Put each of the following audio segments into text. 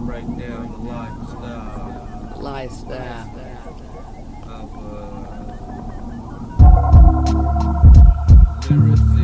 Break down the lifestyle of a lyricist.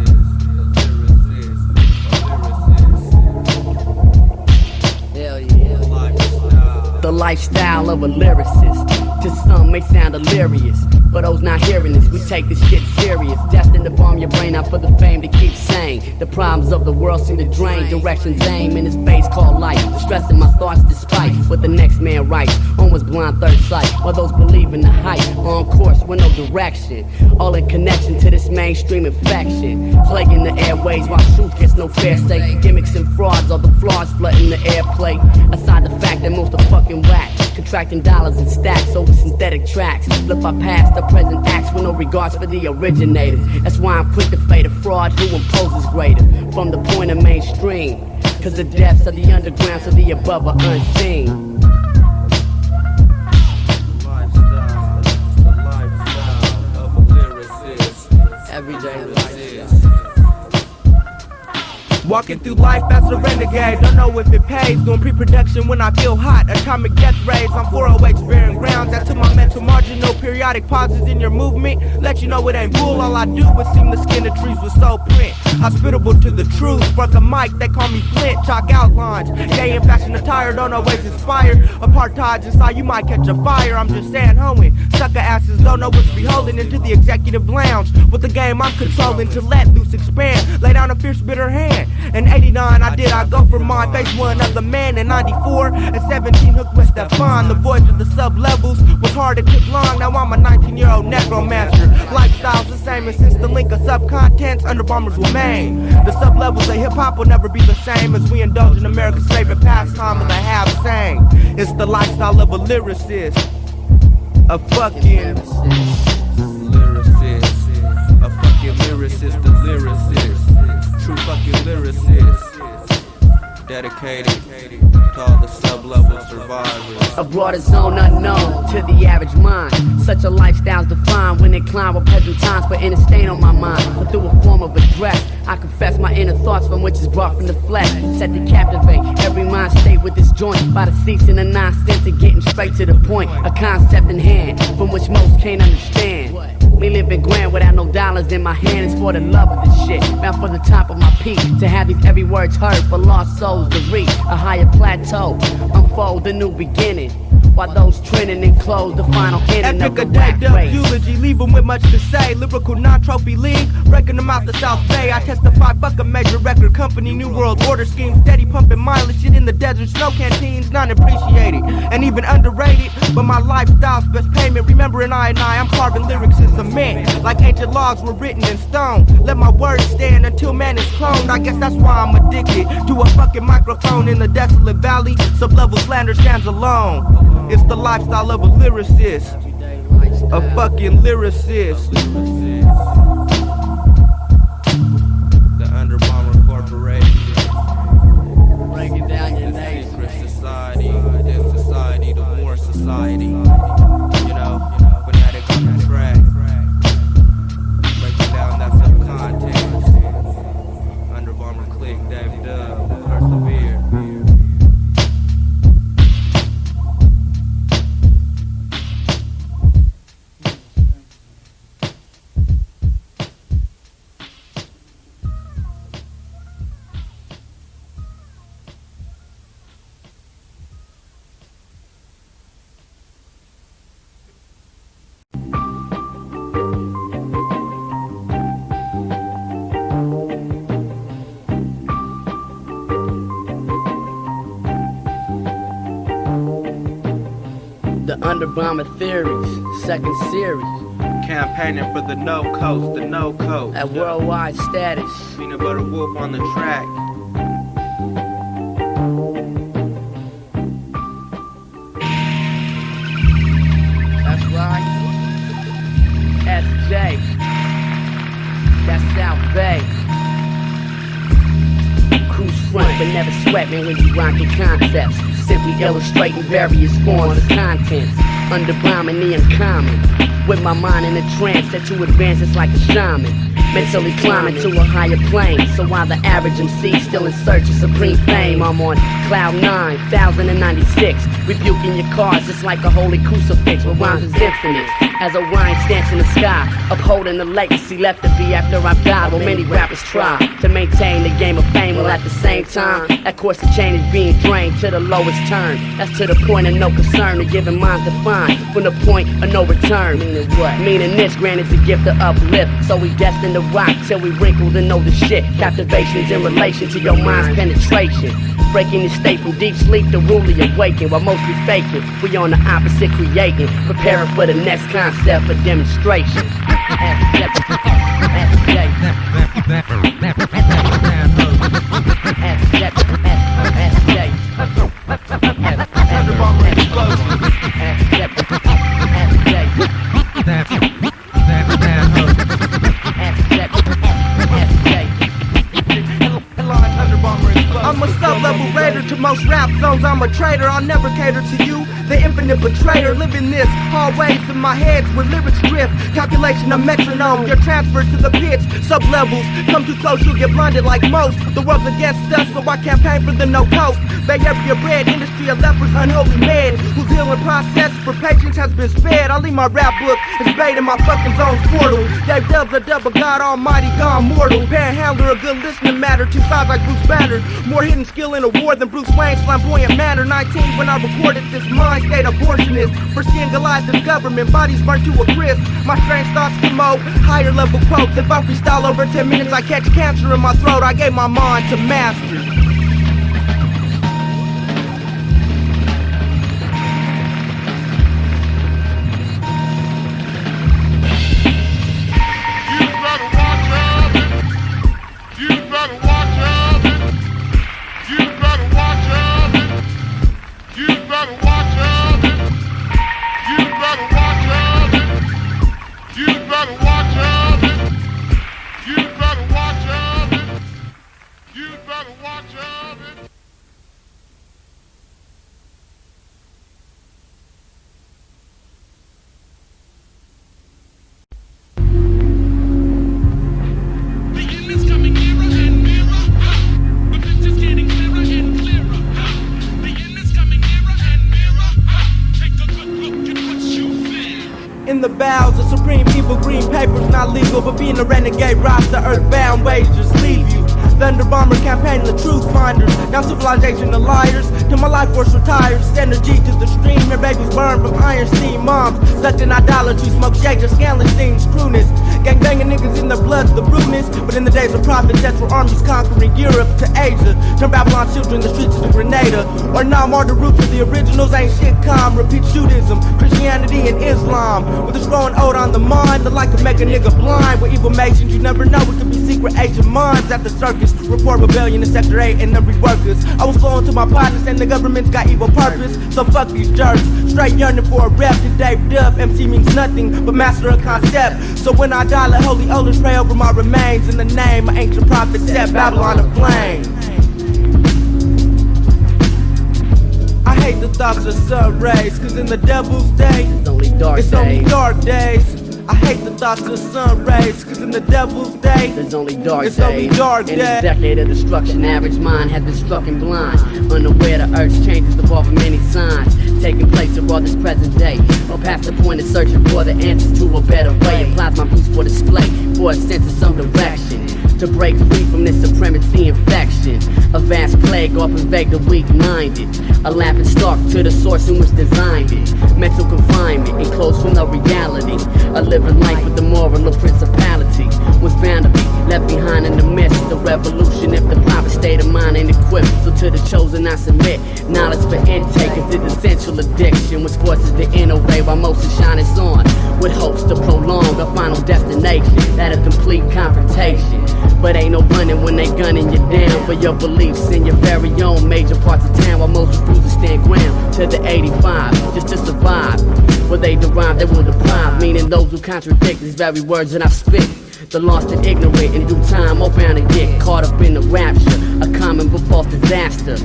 Hell yeah. The lifestyle of a lyricist. To some may sound delirious. For those not hearing this, we take this shit serious. Destined to bomb your brain out for the fame to keep sane. The problems of the world seem to drain. Directions aim in this base called life. Stressing my thoughts despite what the next man writes. Almost blind third sight. While those believe in the hype. On course with no direction. All in connection to this mainstream infection. Plaguing the airways while truth gets no fair say. Gimmicks and frauds are the flaws flooding the airplay. Aside the fact that most are fucking whack. Contracting dollars and stacks over synthetic tracks. Flip our past the present acts with no regards for the originators. That's why I'm quick to fade a fraud who imposes greater. From the point of mainstream. Cause the depths of the underground to the above are unseen. The lifestyle of a lyricist. Everyday lifestyle. Walking through life as a renegade, don't know if it pays. Doing pre-production when I feel hot, atomic death rays on 408 sparing ground. That to my mental marginal periodic pauses in your movement. Let you know it ain't bull, all I do is seem to skin the trees with soul print. Hospitable to the truth, spark a mic, they call me Flint. Chalk outlines, gay and fashion attire, don't always inspire. Apartheid's inside, you might catch a fire. I'm just saying, homie, sucker asses don't know what's beholden into the executive lounge. With the game I'm controlling to let loose expand. Lay down a fierce bitter hand. In 89 I go for mine. Face one of the man in 94. At 17 hooked with Stefan. The voyage of the sub-levels was hard, it took long. Now I'm a 19-year-old necromancer. Lifestyle's the same, and since the link of subcontents, Underbombers remain. The sub-levels of hip-hop will never be the same as we indulge in America's favorite pastime of the half-sane. It's the lifestyle of a lyricist. A fucking Lyricist. A fucking lyricist, a lyricist. True fucking lyricist. Dedicated to all the sub-level survivors. A broader zone unknown to the average mind. Such a lifestyle's defined when it climb with peasant times, but in a stain on my mind. But through a form of address, I confess my inner thoughts from which is brought from the flesh. Set to captivate every mind state with this joint. By the seats and the nonsense and getting straight to the point. A concept in hand from which most can't understand. Me living grand without no dollars in my hand. It's for the love of this shit, bound for the top of my peak. To have these every word's heard for lost souls to reach a higher plateau, unfold a new beginning. While those trending and close the final ending of the rap race. Eulogy, leave them with much to say. Lyrical non-trophy league, breaking them out the South Bay. I testify, fuck a major record company, new world order scheme, steady pumping mileage, shit in the desert, snow canteens, non-appreciated and even underrated. But my lifestyle's best payment. Remembering I'm carving lyrics in cement, like ancient laws were written in stone. Let my words stand until man is cloned. I guess that's why I'm addicted to a fucking microphone in the desolate valley. Sub-level slander stands alone. It's the lifestyle of a lyricist. A fucking lyricist. The Underbomber Corporation. Break it down your name. Secret society. Within society, the more society. You know, Fanatik on the track. Breaking down that subcontent. Underbomber click, Daze, persevere. The Underbomber Theories, second series. Campaigning for the no coast, the no coast. At worldwide status. Peanut Butter Wolf on the track. That's right. SJ. That's South Bay. Cruise front, but never sweat, man, when you rockin' concepts. Simply illustrating various forms of contents. Underbombing the uncommon. With my mind in a trance, set to advance, it's like a shaman. mentally climbing to a higher plane. So while the average MC still in search of supreme fame, I'm on cloud 9, 1096, rebuking your cars just like a holy crucifix with rhymes is infinite. As Orion stands in the sky, upholding the legacy left to be after I've died. Well, many rappers try to maintain the game of fame, while at the same time, that course of chain is being drained to the lowest turn. That's to the point of no concern, to giving minds defined from the point of no return. Meaning what? Meaning this, granted the gift of uplift, so we destined to rock till we wrinkled and know the shit. Captivation's in relation to your mind's penetration, breaking the state from deep sleep to rudely awaken. While most be faking, we on the opposite creating, preparing for the next concept for demonstration. I'm a sub-level raider to most rap zones. I'm a traitor, I'll never cater to you, the infinite betrayer. Living this hallways in my head where lyrics drift. Calculation of metronome, you're transferred to the pitch. Sub-levels, come too close, you'll get blinded like most. The world's against us, so I campaign for the no post. Bay Area bread, industry of lepers, unholy mad, whose healing process for patience has been spared. I leave my rap book, it's bait in my fucking zone's portal. Dave Dubs a double God almighty, gone mortal. Panhandler, a good listening matter, two sides like Bruce Banner. More hidden skill in a war than Bruce Wayne's flamboyant manner. 19 when I recorded this mind state abortionist. Foreseeing Goliath's government, bodies burnt to a crisp. My strange thoughts promote higher level quotes. If I freestyle over 10 minutes, I catch cancer in my throat. I gave my mind to master. In the bowels of supreme evil, green paper's not legal, but being a renegade roster, earthbound ways just leave you. The Underbomber campaign, the truth finders, now civilization the liars, till my life force retires. Energy to the stream, your babies burn from iron steam. Moms sucked in idolatry, smoke shakers, scandalous things, screwness. Gang banging niggas in their bloods, the rudeness. But in the days of prophets, that's where armies conquering Europe to Asia. Turn Babylon children the streets of Grenada. Or nah, are the roots of the originals, ain't shit calm. Repeat Judaism, Christianity, and Islam. With a growing ode on the mind, the like to make a nigga blind. With evil masons, you never know, it could be secret agent minds at the circus. Report rebellion in Sector 8 and every workers. I was flowing to my partners and the government's got evil purpose. So fuck these jerks, straight yearning for a rep to Dave Dub. MC means nothing but master a concept. So when I die, let holy odors pray over my remains. In the name of ancient prophets, set Babylon aflame. I hate the thoughts of sun rays, cause in the devil's day, It's only dark it's days. only dark days. I hate the thoughts of sun rays, cause in the devil's day, There's only dark it's days. only dark In days. this decade of destruction, average mind has been struck and blind. Unaware the earth's changes evolving many signs, taking place around this present day. Or past the point of searching for the answers to a better way. Applies my boots for display, for a sense of some direction. To break free from this supremacy infection. A vast plague off invade the weak-minded. A laughing stock to the source in which designed it. Mental confinement, enclosed from the reality. A living life with the moral of principality was bound to be left behind in the midst of revolution if the proper state of mind ain't equipped. So to the chosen I submit. Knowledge for intake is its essential addiction, which forces to innovate while most of shine is on, with hopes to prolong a final destination, that a complete confrontation. But ain't no running when they gunning you down for your beliefs in your very own major parts of town, while most refuse to stand ground to the 85 just to survive. Where they derive, they will deprive, meaning those who contradict these very words that I spit. The lost and ignorant in due time are bound to get caught up in the rapture, a common but false disaster.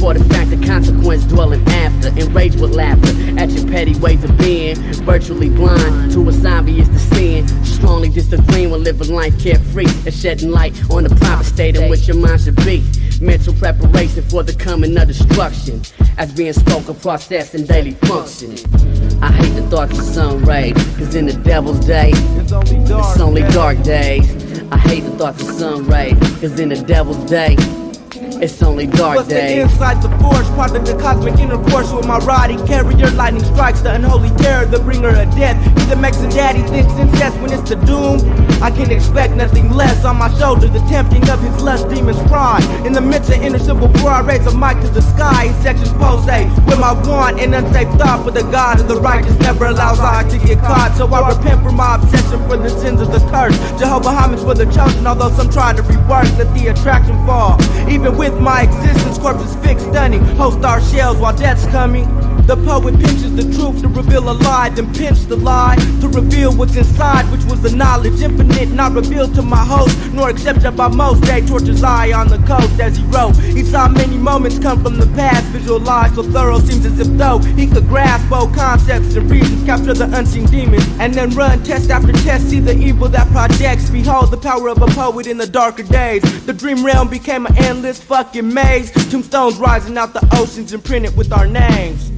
for the fact of consequence dwelling after. Enraged with laughter at your petty ways of being. Virtually blind to what's obvious to seeing. Strongly disagreeing with living life carefree and shedding light on the proper state in which your mind should be. Mental preparation for the coming of destruction as being spoken, processed, and daily functioning. I hate the thoughts of sun rays, cause in the devil's day, it's only dark days. I hate the thoughts of sun rays, cause in the devil's day, it's only dark days. What's the inside the force, product of cosmic intercourse with my rotty carrier. Lightning strikes the unholy terror, the bringer of death. He that makes a daddy thinks incest when it's the doom. I can expect nothing less on my shoulder, the tempting of his lust, demon's pride. In the midst of inner civil war, I raise a mic to the sky. He sections pose with my want and unsafe thought, but the God of the righteous never allows I to get caught. So I repent for my obsession for the sins of the curse. Jehovah homage for the chosen, although some try to reverse, let the attraction fall. Even with my existence, corpses fixed, stunning, host our shells while death's coming. The poet pinches the truth to reveal a lie, then pinch the lie to reveal what's inside, which was the knowledge infinite, not revealed to my host, nor accepted by most. Day tortures eye on the coast as he wrote. He saw many moments come from the past, visualized so thorough, seems as if though he could grasp both concepts and reasons, capture the unseen demons, and then run test after test, see the evil that projects. Behold the power of a poet in the darker days. The dream realm became an endless fucking maze. Tombstones rising out the oceans imprinted with our names.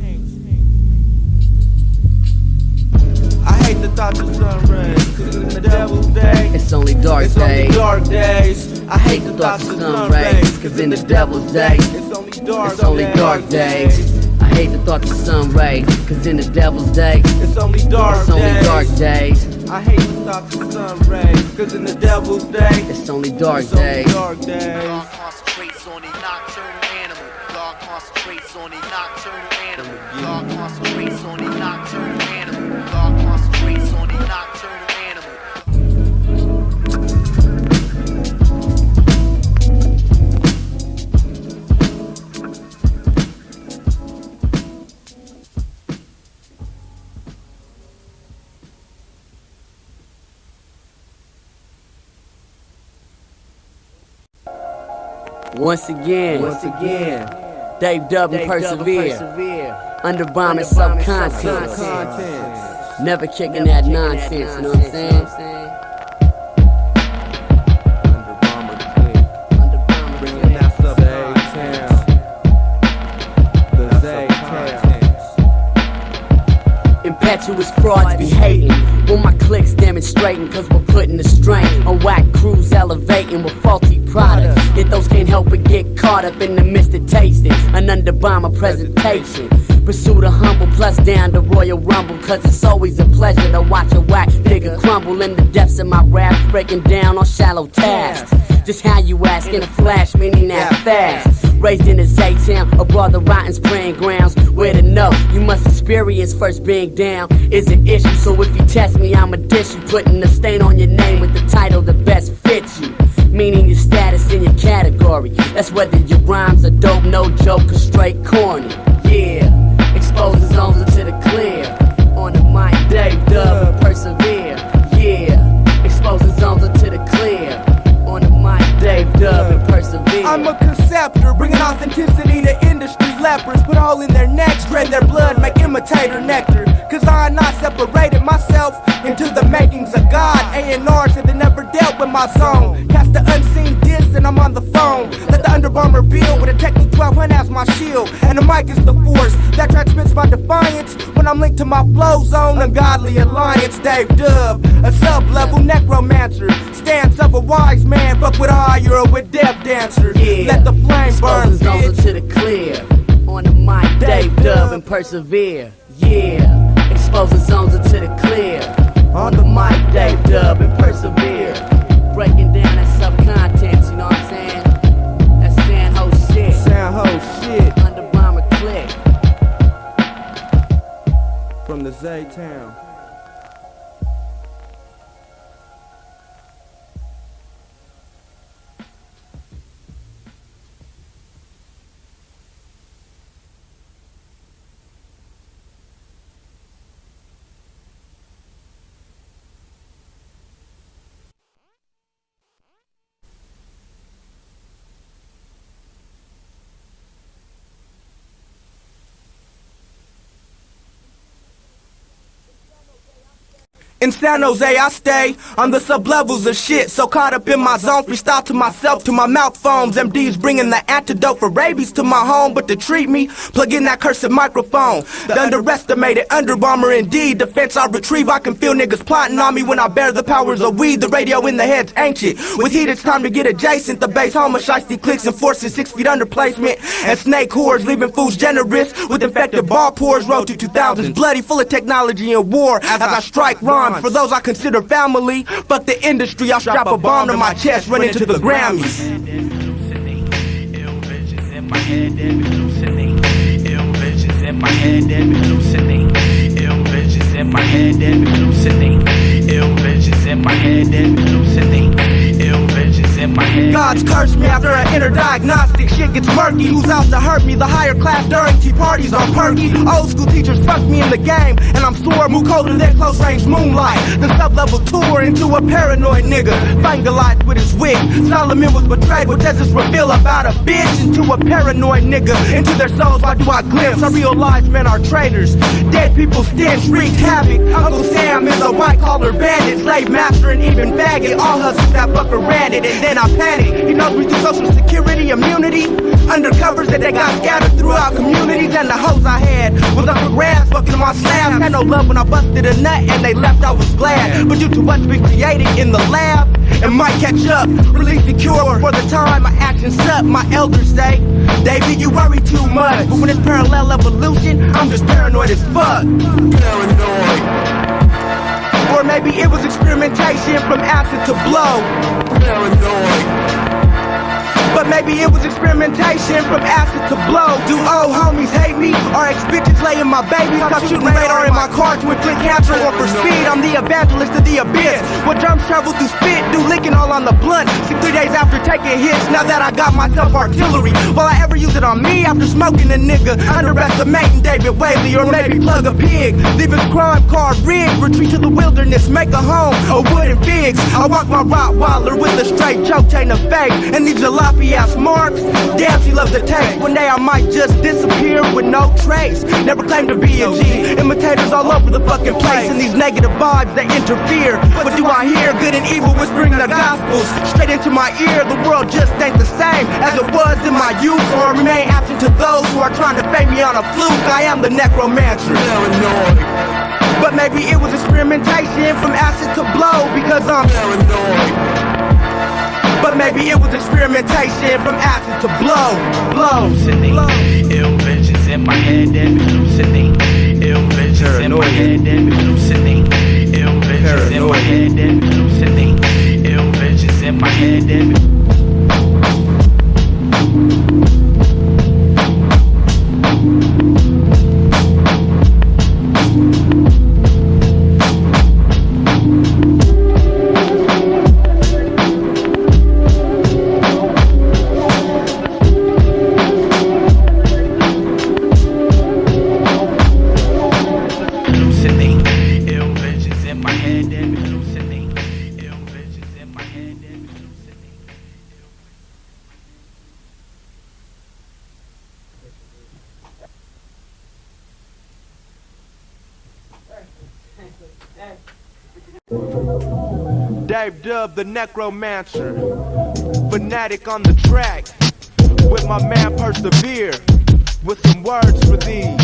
I hate the thoughts of sun rays, cause in the devil's day, it's only dark days. Dark days. I hate the thoughts of sun rays, cause in the devil's day, it's only dark days. I hate the thoughts of sun rays, cause in the devil's day, it's only dark days. I hate the thoughts of sun rays, cause in the devil's day, it's only dark days. Dark days. God concentrates on a nocturnal animal. God concentrates on a nocturnal animal. God concentrates on a nocturnal animal. God concentrates on a nocturnal animal. Once again, Dave Dub and Persevere. Underbombers subcontent. Never kicking that nonsense, you know what I'm saying? Underbomber bringing that up the Impetuous frauds be hating when my clicks demonstrating, cause we're putting the strain on whack crews elevating with faulty product. Yet those can't help but get caught up in the midst of tasting an Underbomber presentation. Pursue the humble plus down the Royal Rumble, cause it's always a pleasure to watch a whack nigga crumble in the depths of my rap, breaking down on shallow tasks. Just how you ask in a flash, meaning that fast. Raised in the Z-Town, abroad the rotten spraying grounds. Where to know, you must experience first being down is an issue. So if you test me, I'ma dish you, putting a stain on your name with the title that best fits you. Meaning your status in your category. That's whether your rhymes are dope, no joke, or straight corny. Yeah, exposing zones into the clear. On the mic, Dave Dub and Persevere. Yeah, exposing zones into the clear. On the mic, Dave Dub and Persevere. I'm a conceptor, bringing authenticity to industry lepers. Put a hole in their necks, drain their blood, make imitator nectar. Cause I not separated myself into the makings of God. A&R said they never dealt with my song. Cast the unseen diss and I'm on the phone. Let the Underbomber build with a Technic 1200 as my shield. And the mic is the force that transmits my defiance when I'm linked to my flow zone. Ungodly alliance, Dave Dub, a sub-level necromancer. Stance of a wise man, fuck with eye, you're with death dancer. Yeah. Let the flame burn, exposing zones into the clear. On the mic, Dave Dub and Persevere. Yeah, exposing zones into the clear. On the mic, Dave Dub and Persevere. Breaking down that subcontent, you know what I'm saying? That's Sanho shit. Sanho shit. Underbomber click. From the Z-Town. In San Jose I stay on the sublevels of shit. So caught up in my zone, freestyle to myself, to my mouth foams. MDs bringing the antidote for rabies to my home. But to treat me, plug in that cursed microphone. The underestimated Underbomber indeed. Defense I retrieve, I can feel niggas plotting on me when I bear the powers of weed. The radio in the head's ancient. With heat it's time to get adjacent. The base home of shiesty clicks enforcing 6 feet under placement. And snake whores leaving fools generous with infected ball pores. Road to 2000s bloody, full of technology and war. As I strike rhymes for those I consider family. Fuck the industry, I'll strap a bomb to my chest, run into the Grammys. Ill visions in my head, they be hallucinating. Ill visions in my head, they be hallucinating. Ill visions in my head, they be hallucinating. Ill visions in my head, they be hallucinating. Ill visions in my head. God's cursed me after an inner diagnostic. Shit gets murky. Who's out to hurt me? The higher class during tea parties on perky. Old school teachers fucked me in the game, and I'm sore. Move colder than close range moonlight. The sub-level tour into a paranoid nigga. Fangalized with his wig. Solomon was betrayed. What does this reveal about a bitch? Into a paranoid nigga. Into their souls, why do I glimpse? I realize men are traitors. Dead people stench, wreak havoc. Uncle Sam is a white collar bandit. Slave master and even faggot. All hustlers that fucker ran it, and then I panic. He knows me through social security, immunity. Undercovers that they got scattered throughout communities. And the hoes I had was up for grabs, fucking my slabs. Had no love when I busted a nut and they left, I was glad. But due to what's been created in the lab, it might catch up. Release the cure for the time my actions suck. My elders say, David, you worry too much. But when it's parallel evolution, I'm just paranoid as fuck. Paranoid. Or maybe it was experimentation from acid to blow. Paranoid. But maybe it was experimentation from acid to blow. Do old homies hate me? Or ex-bitches laying my babies? Stop shooting radar in my car to inflict cancer or for speed. I'm the evangelist of the abyss. What germs travel through spit, do licking all on the blunt. 6 3 days after taking hits, now that I got myself artillery. Will I ever use it on me after smoking a nigga? Underestimating David Whaley, or maybe plug a pig. Leave his crime card rigged, retreat to the wilderness, make a home of wood and figs. I walk my Rottweiler with a straight choke chain of fake. And these jalopy ass marks, damn she loves the taste. One day I might just disappear with no trace. Never claimed to be a G. Imitators all over the fucking place. And these negative vibes that interfere. What do I hear? Good and evil whispering the gospels straight into my ear. The world just ain't the same as it was in my youth. Or remain absent to those who are trying to fade me on a fluke. I am the necromancer. Paranoid. But maybe it was experimentation from acid to blow, because I'm paranoid. But maybe it was experimentation from acid to blow. Ill visions in my head, they be hallucinating. Ill visions in my head, they be hallucinating. Ill visions in my head, they be hallucinating. Ill visions in my head, they be. Dave Dub, the necromancer, Fanatik on the track, with my man Persevere, with some words for these.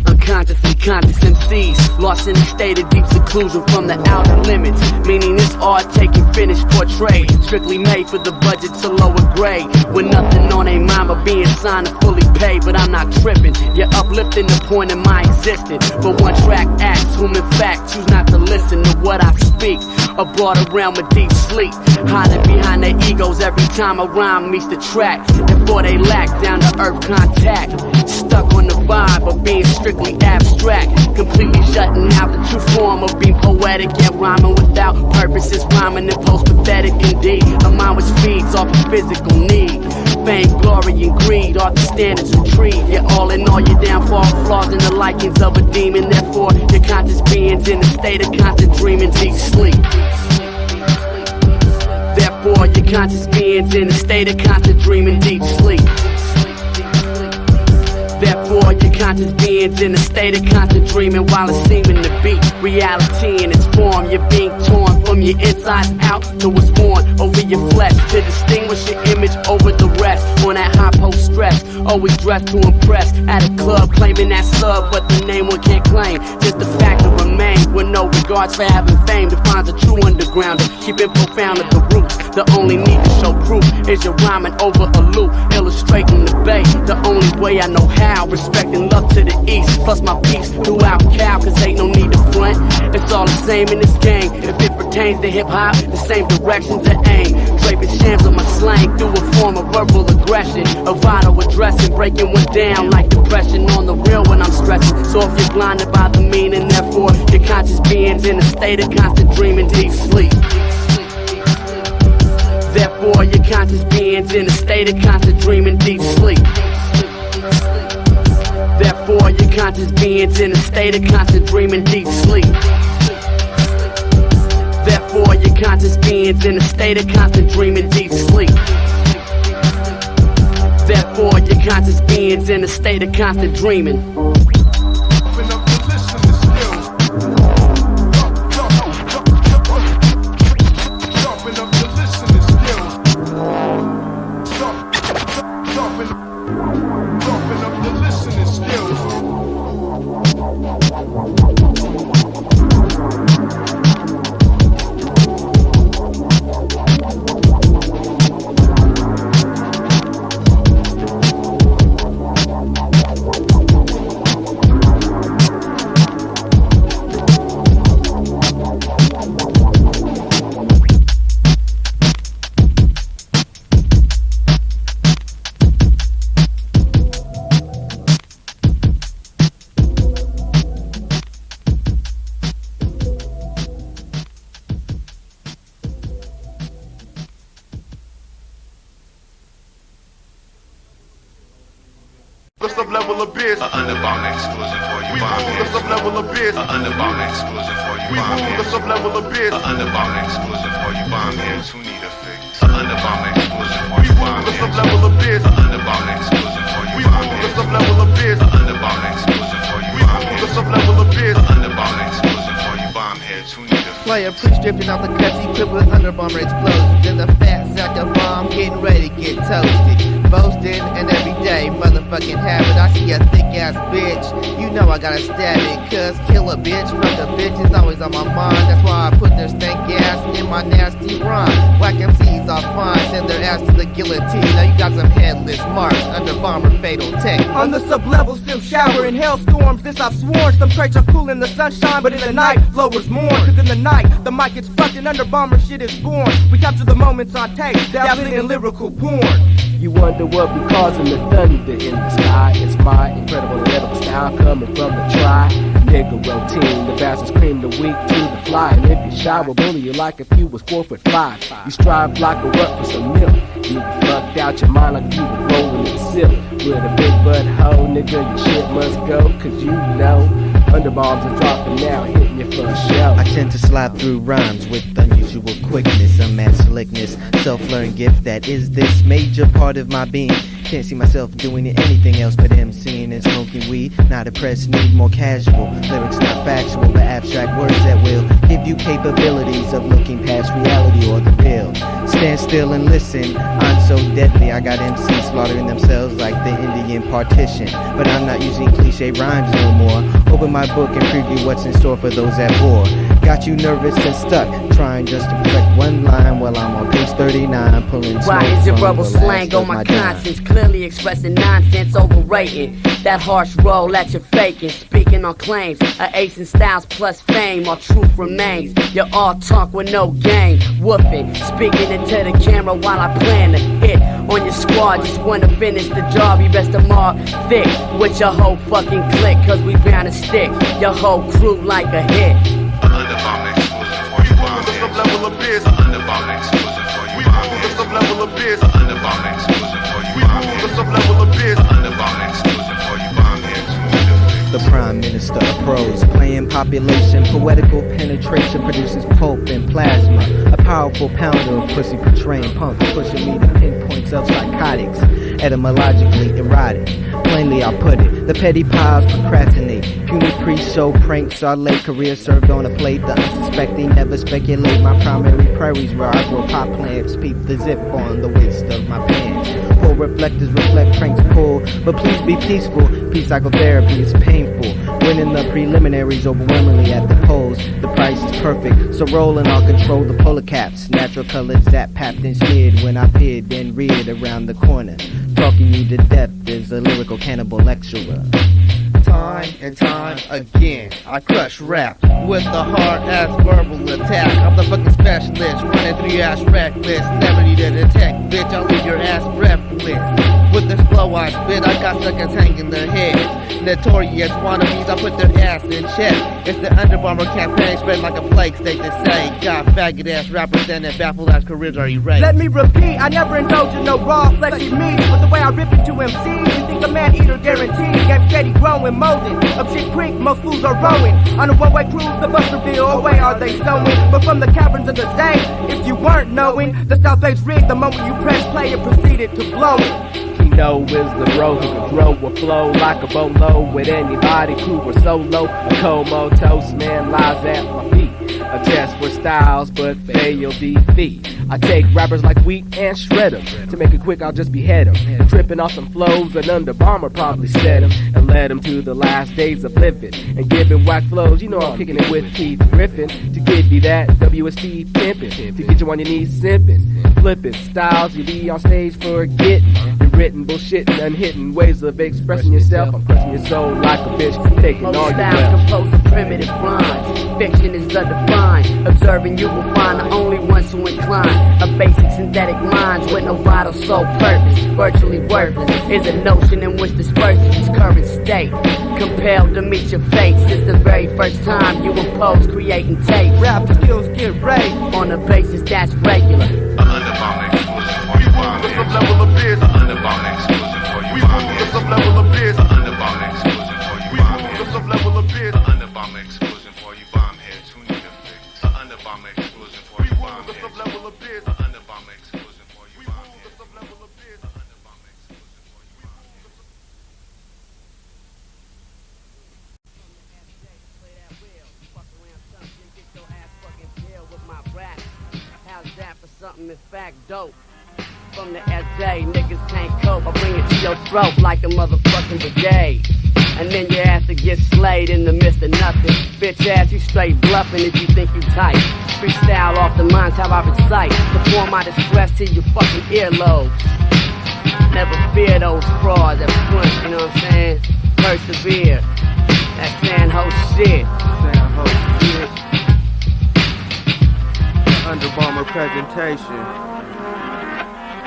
Unconsciously conscious MCs, lost in a state of deep seclusion from the outer limits. Meaning this art taking finished portrait, strictly made for the budget to lower grade. With nothing on a mind but being signed to fully paid. But I'm not tripping, you're uplifting the point of my existence. But one track acts, whom in fact choose not to listen to what I speak. A broader realm of deep sleep, hiding behind their egos every time a rhyme meets the track. Therefore they lack down to earth contact. Stuck on the vibe of being strictly abstract, completely shutting out the true form of being poetic, yet rhyming without purpose is rhyming and post-pathetic indeed. A mind which feeds off of physical need. Fame, glory, and greed are the standards retrieved. Yet all in all, your downfall flaws in the likings of a demon. Therefore, your conscious being's in a state of constant dreaming, deep sleep. Therefore, your conscious being's in a state of constant dreaming, deep sleep. Therefore, your conscious being's in a state of constant dreaming while it's seeming to be reality in its form. You're being torn from your insides out to what's on over your flesh to distinguish your image over the rest. On that high post stress, always dressed to impress. At a club claiming that slug, but the name one can't claim. Just the fact of remain with no regards for having fame defines a true undergrounder. Keeping profound at the roots. The only need to show proof is your rhyming over a loop, illustrating the bay. The only way I know how, respecting love to the east. Plus my peace throughout Cal, cause ain't no need to front. It's all the same in this game. If it pertains to hip hop, the same directions to aim. Draping shams on my slang through a form of verbal aggression. A vital addressing, breaking one down like depression on the real when I'm stressing. So if you're blinded by the meaning, therefore your conscious being's in a state of constant dreaming, deep sleep. Therefore your conscious being's in a state of constant dreaming, deep sleep. Therefore your conscious being's in a state of constant dreaming, deep sleep. Therefore your conscious being's in a state of constant dreaming, deep sleep. Therefore your conscious being's in a state of constant dreaming. The sub-level abyss. Underbomber exclusive for you. We rule the sub-level abyss. Underbomber exclusive for you. We rule the sub-level abyss. Underbomber exclusive for you. Bomb heads who need a fix. Underbomber exclusive for We you. rule Bomb the heads. sub-level abyss. Underbomber exclusive for you. We Bomb rule the heads. sub-level abyss. Underbomber exclusive for you. We Bomb rule the heads. sub-level abyss. Underbomber exclusive for you. Bomb heads who need a fix. Player pre-stripping off the cuts equipped with Underbomber explosions. In the fat sack of bomb, getting ready to get toasted. Boasting and everyday motherfucking habit. I see a thick ass bitch, you know I gotta stab it. Cause kill a bitch from the bitch is always on my mind. That's why I put their stank ass in my nasty rhyme. Whack MCs off fine, send their ass to the guillotine. Now you got some headless marks, Underbomber fatal tech. On the sub-level, still showering hailstorms. This I've sworn. Some crates are cool in the sunshine, but in the night, blowers mourn. Cause in the night, the mic gets fucked and Underbomber shit is born. We capture the moments on tape, dabbling in lyrical porn. You wonder what be causing the thunder in the sky. It's my incredible lyrical style coming from the nigga routine. The bastards cream the weak to the fly. And if you shy, we'll bully you like if you was 4'5". You strive like a work for some milk. You be fucked out your mind like you was rolling in silk. With a big butt hoe, nigga, your shit must go. Cause you know Underbombs are dropping now, hitting you for a show. I tend to slide through rhymes with unusual quickness, unmatched slickness, self-learned gift that is this major part of my being. Can't see myself doing anything else but MCing and smoking weed. Not oppressed, need more casual lyrics, not factual, but abstract words that will give you capabilities of looking past reality or the real. Stand still and listen, I'm so deadly. I got MCs slaughtering themselves like the Indian partition. But I'm not using cliche rhymes no more. Open my book and preview what's in store for those at war. Got you nervous and stuck, trying just to perfect one line while I'm on page 39 pulling smoke. Why is your from rubble the last slang on of my dime. conscience? Clearly expressing nonsense, overrating that harsh role that you're faking. Speaking on claims, a ace in styles plus fame, our truth remains. You're all talk with no game, woofing, speaking into the camera while I plan to hit on your squad. Just wanna finish the job, you best to mark thick with your whole fucking clique, cause we bound to stick your whole crew like a hit. Underbomber exclusive for you. Bomb The sub-level abyss. Underbomber exclusive for you. We Bomb rule the sub-level abyss. Underbomber exclusive for you. We Bomb rule the sub-level abyss. Underbomber exclusive for you. Bomb heads who need a fix. The prime minister of prose, playing population, poetical penetration produces pulp and plasma. A powerful pounder of pussy portraying punks, pushing me to pinpoints of psychotics, etymologically erotic. plainly I'll put it. The petty piles procrastinate. Puny pre-show pranks are late. Career served on a plate. The unsuspecting never speculate. My primary prairies where I grow pot plants. Peep the zip on the waist of my pants. Pull reflectors, reflect pranks pull. But please be peaceful. Peace psychotherapy is painful. Winning the preliminaries overwhelmingly at the polls. The price is perfect, so roll and I'll control the polar caps. Natural colors that papped and smeared when I peered, then reared around the corner. Talking you to death is a lyrical cannibal lecturer. Time and time again, I crush rap with a hard-ass verbal attack. I'm the fucking specialist, running through your ass reckless. Never need to detect, bitch, I'll leave your ass breathless. With this flow I spit, I got suckers hanging their heads. Notorious wannabes, I put their ass in check. It's the Underbomber campaign, spread like a plague, state to say. Got faggot-ass rappers and their baffled-ass careers are erased. Let me repeat, I never indulge in no raw, fleshy meat. But the way I rip into MCs, you think a man-eater guaranteed. Game steady growing, molding. Up shit creek, most fools are rowing. On a one-way cruise, the bus reveal, away are they stowing. But from the caverns of the Daze, if you weren't knowing, the South Bay's rigged the moment you press play, it proceeded to blow it. Kino is the bro who can throw a flow like a bolo with anybody, crew or solo. A comatose man lies at my feet. A test for styles, but fail defeat. I take rappers like wheat and shred them. To make it quick, I'll just behead them. Tripping off some flows, an Underbomber probably set them and led them to the last days of living. And giving whack flows, you know I'm kicking it with Keith Griffin. To give you that WSD pimpin', to get you on your knees simpin'. Flippin' styles you be on stage forgetting. Your written bullshit and unhidden ways of expressing yourself. I'm crushing your soul like a bitch, taking all your styles wealth. composed of primitive rhymes. Fiction is the divine. Observing you will find the only ones who incline. A basic synthetic minds with no vital soul purpose. Virtually worthless is a notion in which disperses its current state. Compelled to meet your fate since the very first time you impose creating tape. Rap skills get raped on a basis that's regular. Underbomber exclusive for you bomb Some level of biz. Underbomber exclusive for you We bomb move to some level of biz. Underbomber exclusive for you We bomb move to some level of biz. Underbomber exclusive for you bomb heads who need a fix. Underbomber exclusive for We you move bomb to some heads. level of biz. Underbomber exclusive for you We bomb move to heads. some level of biz. Underbomber exclusive for you bomb heads. How's that for something in fact dope? From the SJ, niggas can't cope. I bring it to your throat like a motherfucking brigade. And then your ass will get slayed in the midst of nothing. Bitch ass, you straight bluffing if you think you tight. Freestyle off the minds how I recite. Perform my distress to your fucking earlobes. Never fear those frauds at front, you know what I'm saying? Persevere. That Sanho shit. Sanho shit. Underbomber presentation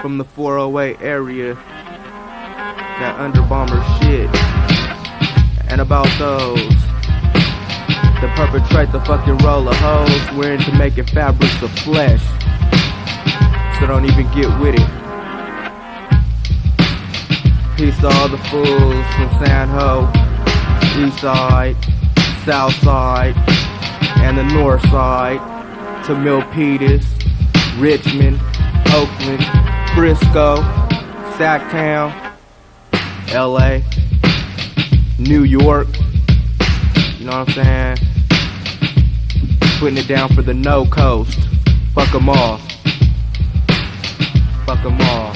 from the 408 area. That Underbomber shit. And about those that perpetrate the fucking roll of hoes, we're into making fabrics of flesh. So don't even get with it. Peace to all the fools from Sanho, East Side, South Side, and the North Side, to Milpitas, Richmond, Oakland, Frisco, Sacktown, LA, New York, you know what I'm saying? Putting it down for the no coast. Fuck 'em all. Fuck 'em all.